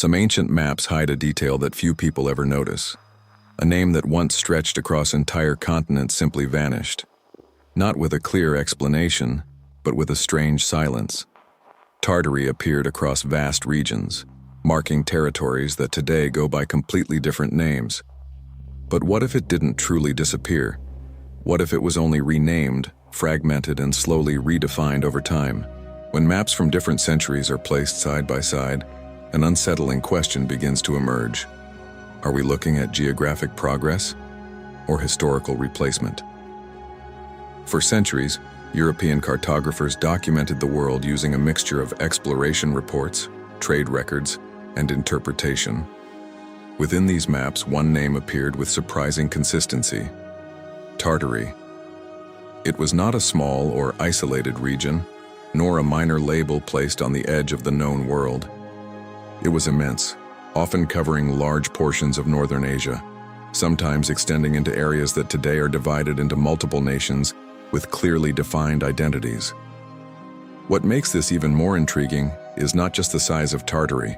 Some ancient maps hide a detail that few people ever notice. A name that once stretched across entire continents simply vanished. Not with a clear explanation, but with a strange silence. Tartary appeared across vast regions, marking territories that today go by completely different names. But what if it didn't truly disappear? What if it was only renamed, fragmented, and slowly redefined over time? When maps from different centuries are placed side by side, an unsettling question begins to emerge. Are we looking at geographic progress or historical replacement? For centuries, European cartographers documented the world using a mixture of exploration reports, trade records, and interpretation. Within these maps, one name appeared with surprising consistency: Tartary. It was not a small or isolated region, nor a minor label placed on the edge of the known world. It was immense, often covering large portions of northern Asia, sometimes extending into areas that today are divided into multiple nations with clearly defined identities. What makes this even more intriguing is not just the size of Tartary,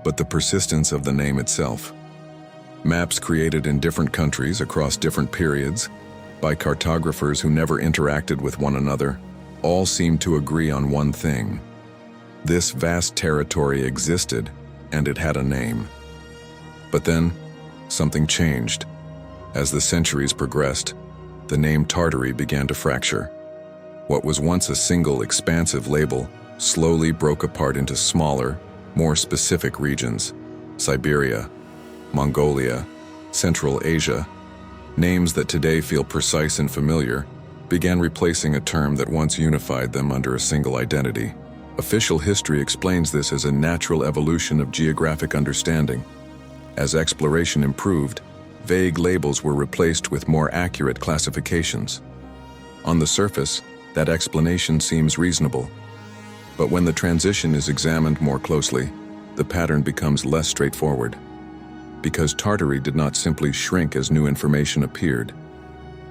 but the persistence of the name itself. Maps created in different countries across different periods by cartographers who never interacted with one another all seem to agree on one thing. This vast territory existed, and it had a name. But then, something changed. As the centuries progressed, the name Tartary began to fracture. What was once a single expansive label slowly broke apart into smaller, more specific regions: Siberia, Mongolia, Central Asia. Names that today feel precise and familiar began replacing a term that once unified them under a single identity. Official history explains this as a natural evolution of geographic understanding. As exploration improved, vague labels were replaced with more accurate classifications. On the surface, that explanation seems reasonable. But when the transition is examined more closely, the pattern becomes less straightforward. Because Tartary did not simply shrink as new information appeared.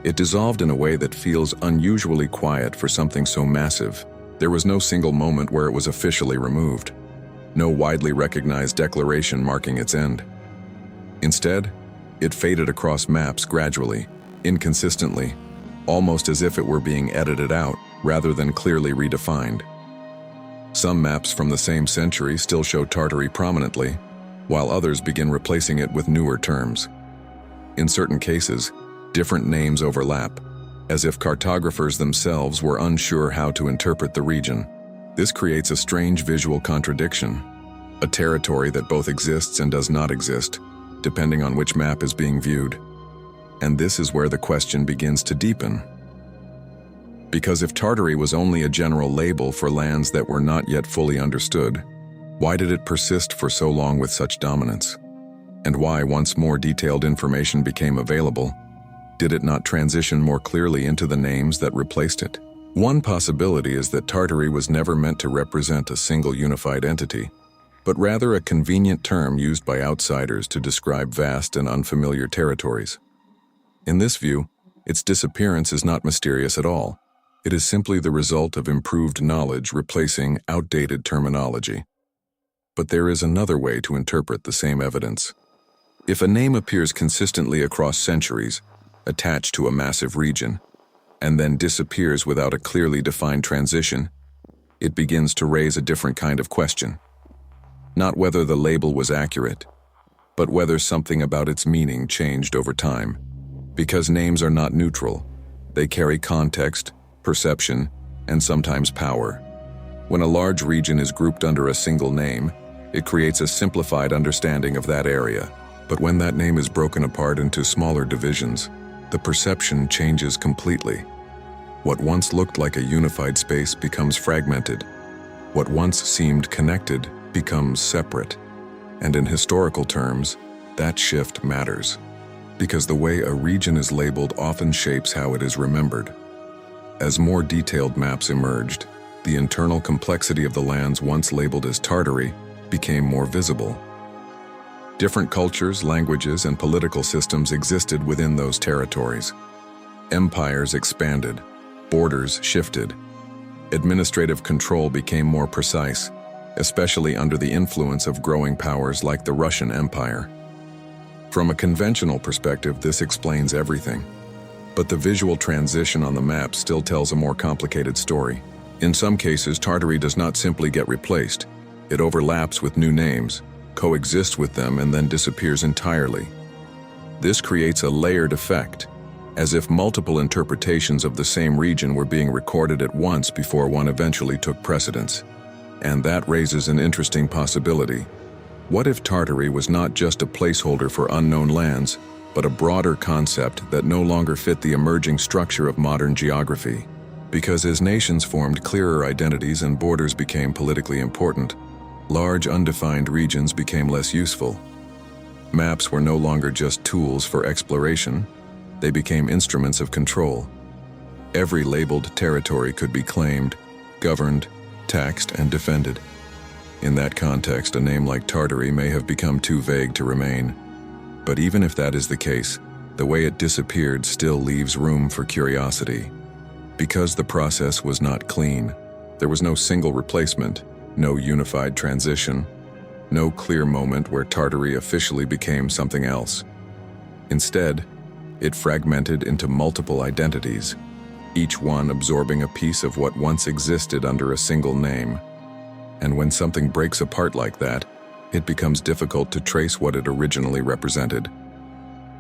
It dissolved in a way that feels unusually quiet for something so massive. There was no single moment where it was officially removed. No widely recognized declaration marking its end. Instead, it faded across maps gradually, inconsistently, almost as if it were being edited out rather than clearly redefined. Some maps from the same century still show Tartary prominently, while others begin replacing it with newer terms. In certain cases, different names overlap, as if cartographers themselves were unsure how to interpret the region. This creates a strange visual contradiction, a territory that both exists and does not exist, depending on which map is being viewed. And this is where the question begins to deepen. Because if Tartary was only a general label for lands that were not yet fully understood, why did it persist for so long with such dominance? And why, once more detailed information became available, did it not transition more clearly into the names that replaced it? One possibility is that Tartary was never meant to represent a single unified entity, but rather a convenient term used by outsiders to describe vast and unfamiliar territories. In this view, its disappearance is not mysterious at all. It is simply the result of improved knowledge replacing outdated terminology. But there is another way to interpret the same evidence. If a name appears consistently across centuries, attached to a massive region, and then disappears without a clearly defined transition, it begins to raise a different kind of question. Not whether the label was accurate, but whether something about its meaning changed over time. Because names are not neutral, they carry context, perception, and sometimes power. When a large region is grouped under a single name, it creates a simplified understanding of that area. But when that name is broken apart into smaller divisions, the perception changes completely. What once looked like a unified space becomes fragmented. What once seemed connected becomes separate. And in historical terms, that shift matters, because the way a region is labeled often shapes how it is remembered. As more detailed maps emerged, the internal complexity of the lands once labeled as Tartary became more visible. Different cultures, languages, and political systems existed within those territories. Empires expanded, borders shifted, administrative control became more precise, especially under the influence of growing powers like the Russian Empire. From a conventional perspective, this explains everything. But the visual transition on the map still tells a more complicated story. In some cases, Tartary does not simply get replaced. It overlaps with new names, coexists with them, and then disappears entirely. This creates a layered effect, as if multiple interpretations of the same region were being recorded at once before one eventually took precedence. And that raises an interesting possibility. What if Tartary was not just a placeholder for unknown lands, but a broader concept that no longer fit the emerging structure of modern geography? Because as nations formed clearer identities and borders became politically important, large undefined regions became less useful. Maps were no longer just tools for exploration, they became instruments of control. Every labeled territory could be claimed, governed, taxed, and defended. In that context, a name like Tartary may have become too vague to remain. But even if that is the case, the way it disappeared still leaves room for curiosity. Because the process was not clean, there was no single replacement, no unified transition, no clear moment where Tartary officially became something else. Instead, it fragmented into multiple identities, each one absorbing a piece of what once existed under a single name. And when something breaks apart like that, it becomes difficult to trace what it originally represented.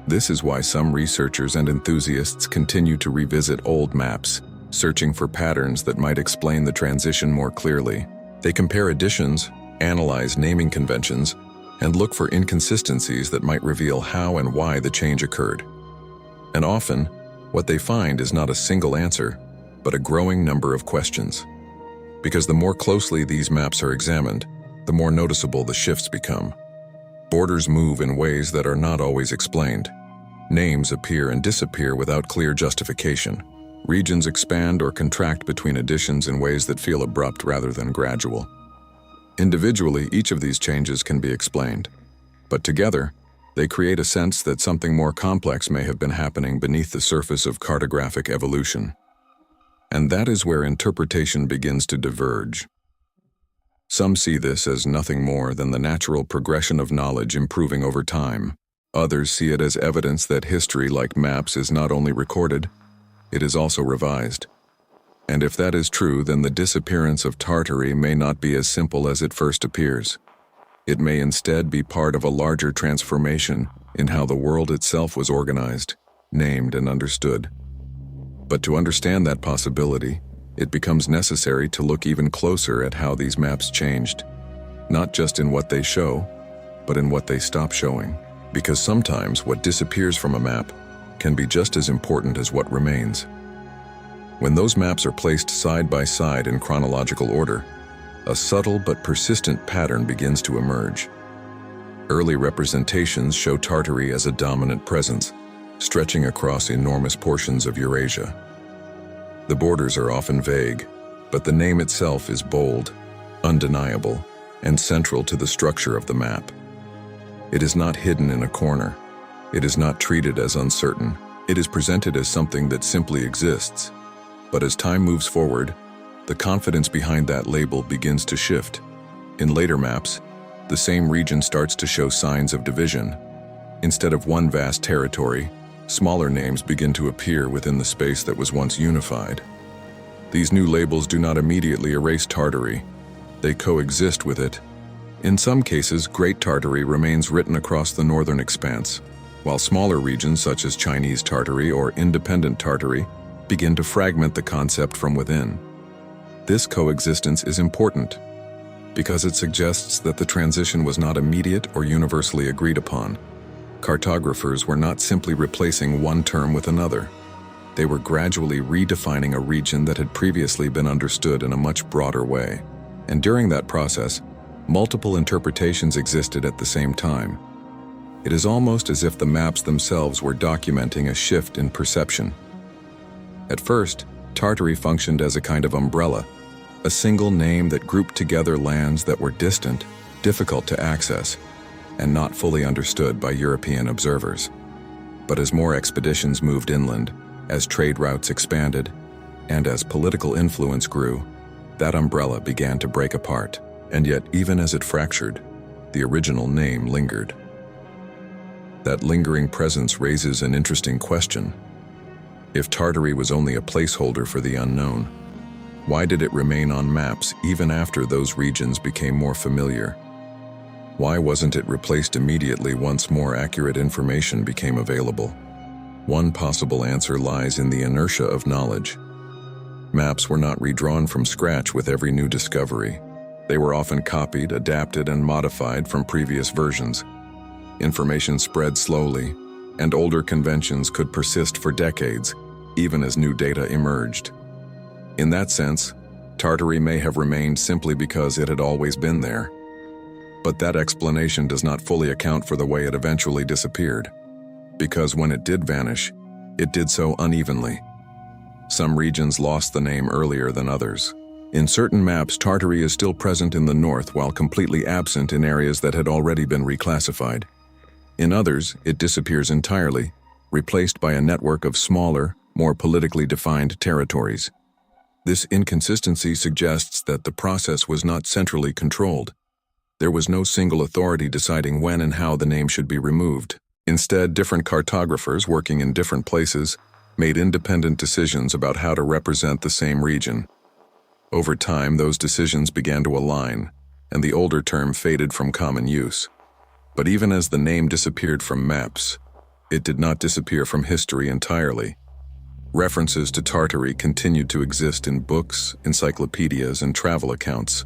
This is why some researchers and enthusiasts continue to revisit old maps, searching for patterns that might explain the transition more clearly. They compare editions, analyze naming conventions, and look for inconsistencies that might reveal how and why the change occurred. And often, what they find is not a single answer, but a growing number of questions. Because the more closely these maps are examined, the more noticeable the shifts become. Borders move in ways that are not always explained. Names appear and disappear without clear justification. Regions expand or contract between editions in ways that feel abrupt rather than gradual. Individually, each of these changes can be explained, but together, they create a sense that something more complex may have been happening beneath the surface of cartographic evolution. And that is where interpretation begins to diverge. Some see this as nothing more than the natural progression of knowledge improving over time. Others see it as evidence that history, like maps, is not only recorded, it is also revised. And if that is true, then the disappearance of Tartary may not be as simple as it first appears. It may instead be part of a larger transformation in how the world itself was organized, named, and understood. But to understand that possibility, it becomes necessary to look even closer at how these maps changed, not just in what they show, but in what they stop showing. Because sometimes what disappears from a map can be just as important as what remains. When those maps are placed side by side in chronological order, a subtle but persistent pattern begins to emerge. Early representations show Tartary as a dominant presence, stretching across enormous portions of Eurasia. The borders are often vague, but the name itself is bold, undeniable, and central to the structure of the map. It is not hidden in a corner. It is not treated as uncertain. It is presented as something that simply exists. But as time moves forward, the confidence behind that label begins to shift. In later maps, the same region starts to show signs of division. Instead of one vast territory, smaller names begin to appear within the space that was once unified. These new labels do not immediately erase Tartary. They coexist with it. In some cases, Great Tartary remains written across the northern expanse, while smaller regions such as Chinese Tartary or Independent Tartary begin to fragment the concept from within. This coexistence is important because it suggests that the transition was not immediate or universally agreed upon. Cartographers were not simply replacing one term with another. They were gradually redefining a region that had previously been understood in a much broader way. And during that process, multiple interpretations existed at the same time. It is almost as if the maps themselves were documenting a shift in perception. At first, Tartary functioned as a kind of umbrella, a single name that grouped together lands that were distant, difficult to access, and not fully understood by European observers. But as more expeditions moved inland, as trade routes expanded, and as political influence grew, that umbrella began to break apart. And yet, even as it fractured, the original name lingered. That lingering presence raises an interesting question. If Tartary was only a placeholder for the unknown, why did it remain on maps even after those regions became more familiar? Why wasn't it replaced immediately once more accurate information became available? One possible answer lies in the inertia of knowledge. Maps were not redrawn from scratch with every new discovery. They were often copied, adapted, and modified from previous versions. Information spread slowly, and older conventions could persist for decades, even as new data emerged. In that sense, Tartary may have remained simply because it had always been there. But that explanation does not fully account for the way it eventually disappeared. Because when it did vanish, it did so unevenly. Some regions lost the name earlier than others. In certain maps, Tartary is still present in the north while completely absent in areas that had already been reclassified. In others, it disappears entirely, replaced by a network of smaller, more politically defined territories. This inconsistency suggests that the process was not centrally controlled. There was no single authority deciding when and how the name should be removed. Instead, different cartographers working in different places made independent decisions about how to represent the same region. Over time, those decisions began to align, and the older term faded from common use. But even as the name disappeared from maps, it did not disappear from history entirely. References to Tartary continued to exist in books, encyclopedias, and travel accounts.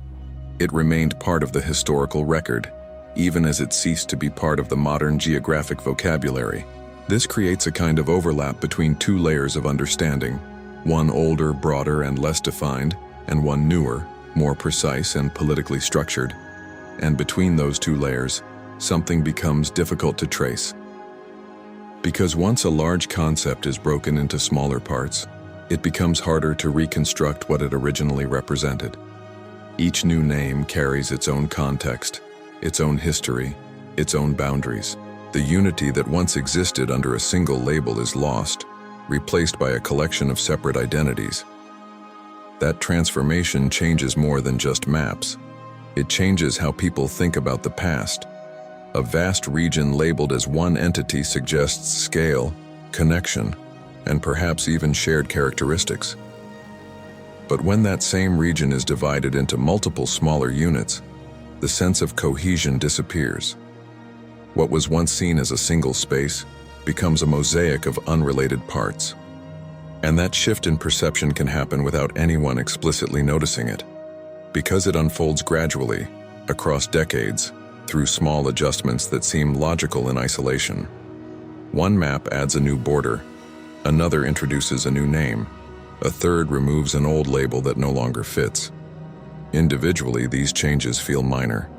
It remained part of the historical record, even as it ceased to be part of the modern geographic vocabulary. This creates a kind of overlap between two layers of understanding, one older, broader, and less defined, and one newer, more precise and politically structured. And between those two layers, something becomes difficult to trace. Because once a large concept is broken into smaller parts, it becomes harder to reconstruct what it originally represented. Each new name carries its own context, its own history, its own boundaries. The unity that once existed under a single label is lost, replaced by a collection of separate identities. That transformation changes more than just maps. It changes how people think about the past. A vast region labeled as one entity suggests scale, connection, and perhaps even shared characteristics. But when that same region is divided into multiple smaller units, the sense of cohesion disappears. What was once seen as a single space becomes a mosaic of unrelated parts. And that shift in perception can happen without anyone explicitly noticing it, because it unfolds gradually, across decades, through small adjustments that seem logical in isolation. One map adds a new border, another introduces a new name, a third removes an old label that no longer fits. Individually, these changes feel minor,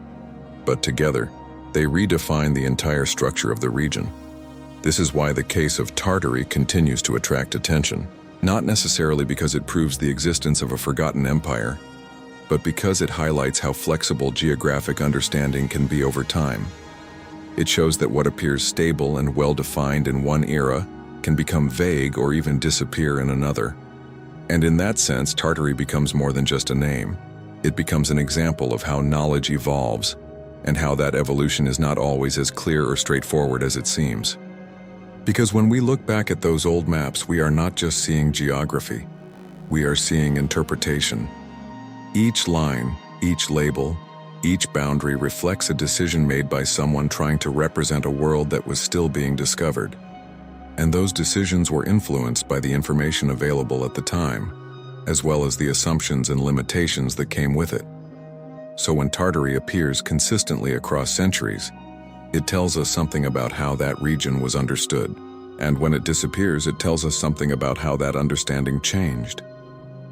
but together, they redefine the entire structure of the region. This is why the case of Tartary continues to attract attention, not necessarily because it proves the existence of a forgotten empire, but because it highlights how flexible geographic understanding can be over time. It shows that what appears stable and well-defined in one era can become vague or even disappear in another. And in that sense, Tartary becomes more than just a name. It becomes an example of how knowledge evolves, and how that evolution is not always as clear or straightforward as it seems. Because when we look back at those old maps, we are not just seeing geography, we are seeing interpretation. Each line, each label, each boundary reflects a decision made by someone trying to represent a world that was still being discovered. And those decisions were influenced by the information available at the time, as well as the assumptions and limitations that came with it. So when Tartary appears consistently across centuries, it tells us something about how that region was understood. And when it disappears, it tells us something about how that understanding changed.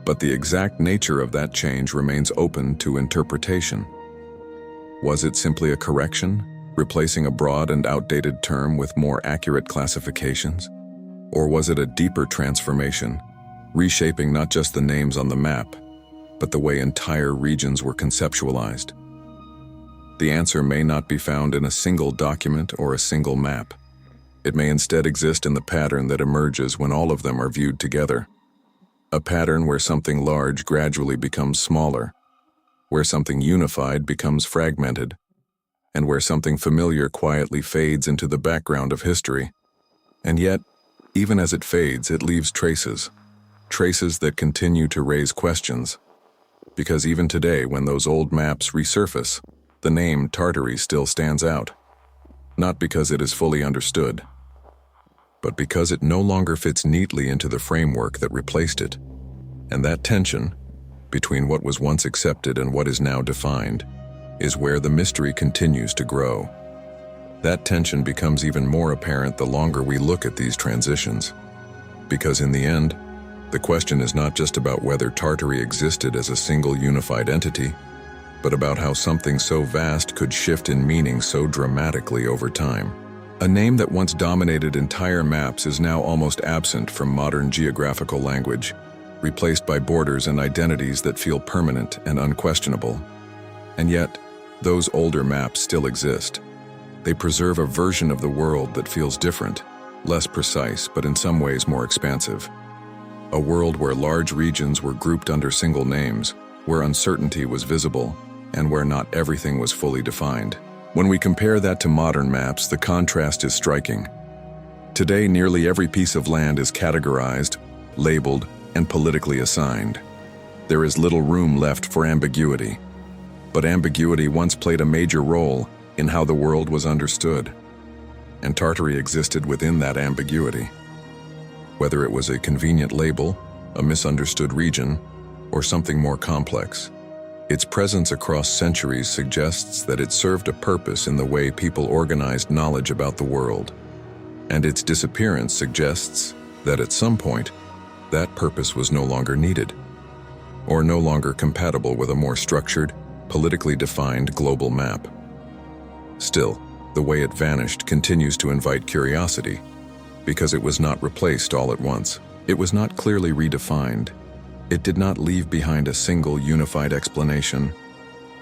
But the exact nature of that change remains open to interpretation. Was it simply a correction, replacing a broad and outdated term with more accurate classifications? Or was it a deeper transformation, reshaping not just the names on the map, but the way entire regions were conceptualized? The answer may not be found in a single document or a single map. It may instead exist in the pattern that emerges when all of them are viewed together. A pattern where something large gradually becomes smaller, where something unified becomes fragmented, and where something familiar quietly fades into the background of history. And yet, even as it fades, it leaves traces that continue to raise questions. Because even today, when those old maps resurface, the name Tartary still stands out. Not because it is fully understood, but because it no longer fits neatly into the framework that replaced it. And that tension, between what was once accepted and what is now defined, is where the mystery continues to grow. That tension becomes even more apparent the longer we look at these transitions. Because in the end, the question is not just about whether Tartary existed as a single unified entity, but about how something so vast could shift in meaning so dramatically over time. A name that once dominated entire maps is now almost absent from modern geographical language, replaced by borders and identities that feel permanent and unquestionable. And yet, those older maps still exist. They preserve a version of the world that feels different, less precise, but in some ways more expansive. A world where large regions were grouped under single names, where uncertainty was visible, and where not everything was fully defined. When we compare that to modern maps, the contrast is striking. Today, nearly every piece of land is categorized, labeled, and politically assigned. There is little room left for ambiguity. But ambiguity once played a major role in how the world was understood. And Tartary existed within that ambiguity. Whether it was a convenient label, a misunderstood region, or something more complex, its presence across centuries suggests that it served a purpose in the way people organized knowledge about the world. And its disappearance suggests that at some point, that purpose was no longer needed, or no longer compatible with a more structured, politically defined global map. Still, the way it vanished continues to invite curiosity, because it was not replaced all at once. It was not clearly redefined. It did not leave behind a single unified explanation.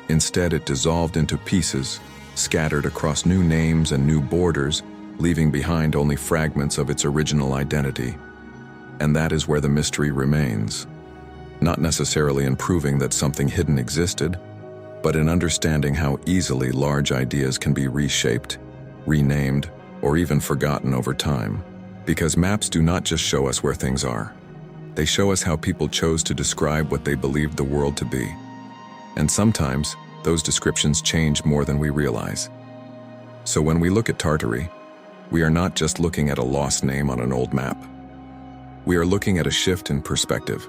Instead, it dissolved into pieces, scattered across new names and new borders, leaving behind only fragments of its original identity. And that is where the mystery remains. Not necessarily in proving that something hidden existed, but in understanding how easily large ideas can be reshaped, renamed, or even forgotten over time. Because maps do not just show us where things are. They show us how people chose to describe what they believed the world to be. And sometimes, those descriptions change more than we realize. So when we look at Tartary, we are not just looking at a lost name on an old map. We are looking at a shift in perspective,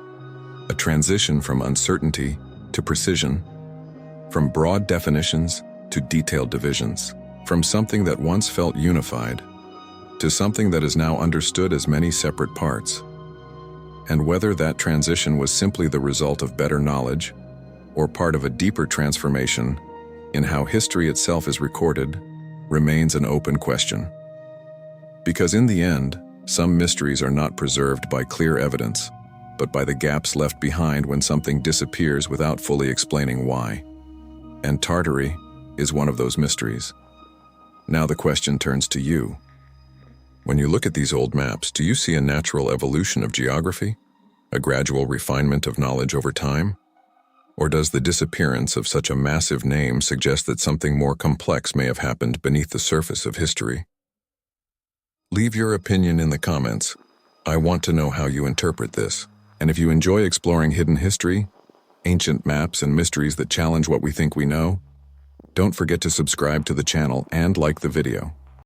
a transition from uncertainty to precision, from broad definitions to detailed divisions, from something that once felt unified to something that is now understood as many separate parts. And whether that transition was simply the result of better knowledge or part of a deeper transformation in how history itself is recorded remains an open question. Because in the end, some mysteries are not preserved by clear evidence, but by the gaps left behind when something disappears without fully explaining why. And Tartary is one of those mysteries. Now the question turns to you. When you look at these old maps, do you see a natural evolution of geography? A gradual refinement of knowledge over time? Or does the disappearance of such a massive name suggest that something more complex may have happened beneath the surface of history? Leave your opinion in the comments. I want to know how you interpret this. And if you enjoy exploring hidden history, ancient maps, and mysteries that challenge what we think we know, don't forget to subscribe to the channel and like the video.